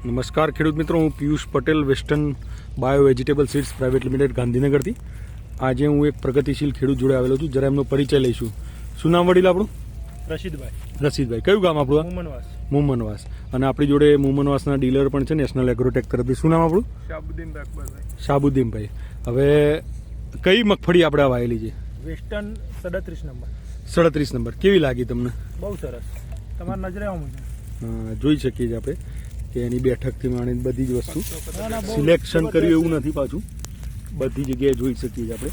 નમસ્કાર ખેડૂત મિત્રો, હું Piyush Patel, western bio vegetable seeds private limited ગાંધીનગરથી. આજે હું એક પ્રગતિશીલ ખેડૂત જોડે આવેલો છું. જરા એમનો પરિચય લઈશું. શું નામ વડીલ આપણું? રશીદભાઈ. કયું ગામ આપણું? મુમનવાસ. અને આપણી જોડે મુમનવાસના ડીલર પણ છે નેશનલ એગ્રોટેક તરફથી. શું નામ આપણું? શાહબુદ્દીનભાઈ. હવે કઈ મગફળી આપણે આ વાયેલી છે? Western 37 number. 37 નંબર. કેવી લાગી તમને? બહુ સરસ. તમારા નજરે આવું જોઈ શકીએ છીએ આપણે કે એની બેઠકથી માંડીને બધી જ વસ્તુ સિલેક્શન કર્યું એવું નથી, પાછું બધી જગ્યાએ જોઈ શકીએ છીએ આપણે.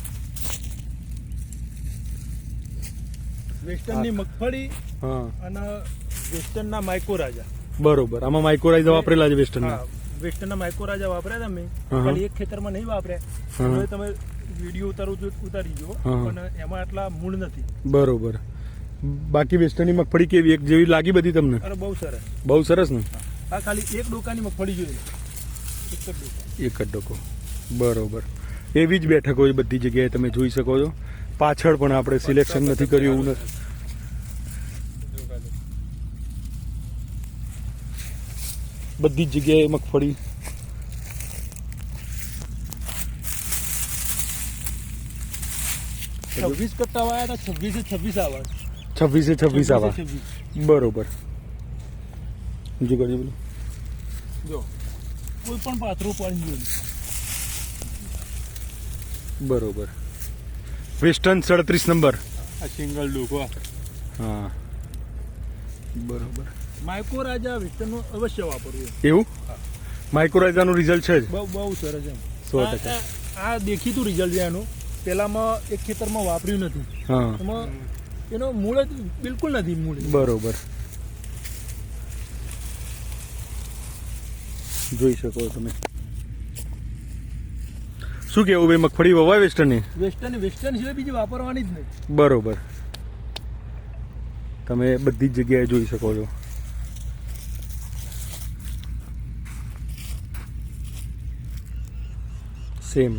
વેસ્ટર્નની મગફળી અને વેસ્ટર્નના માઇકો રાજા. બરોબર. આમાં માઇકો રાજા વાપરેલા છે વેસ્ટર્નના? વેસ્ટર્નના માઇકો રાજા વાપર્યા તમે, ખાલી એક ખેતરમાં નહીં વાપર્યા. હવે તમે વિડીયો ઉતારી જો, પણ એમાં આટલા મૂળ નથી. બરોબર. બાકી વેસ્ટર્નની મગફળી કેવી, એક જેવી લાગી બધી તમને? અરે બહુ સરસ. બહુ સરસ ને? આ ખાલી એક ડોકાની મગફળી જોઈએ, એક જ ડોકો. બરોબર. એવી જ બેઠકો બધી જગ્યાએ તમે જોઈ શકો છો. પાછળ પણ આપણે સિલેક્શન નથી કર્યું એવું નથી. બધી જ જગ્યાએ મગફળી. છવ્વીસ કટ્ટા વાયા હતા, 26 આવા. 26 આવા. બરોબર. બીજું કરી બોલો. જો કોઈ પણ પાથરું પડી ગયું. બરોબર. Western 37 number. આ સિંગલ ડોકો. હા, બરોબર. માઇકો રાજા વેસ્ટર્નનું અવશ્ય વાપરવું. એવું? માઇકો રાજાનું રિઝલ્ટ છે જ બહુ સરસ એમ. 100%. આ દેખીતું રિઝલ્ટ છે એનું. પેલામાં એક ખેતરમાં વાપર્યું નથી. હા, એમાં એનો મૂળ જ બિલકુલ નથી. મૂળ બરોબર. જોઈ શકો તમે. શું કેવું ભાઈ, મગફળી વવાય વેસ્ટર્નની? વેસ્ટર્ન સિવાય બીજી વાપરવાની જ નહીં. બરોબર. તમે બધી જ જગ્યાએ જોઈ શકો છો. સેમ.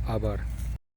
આભાર.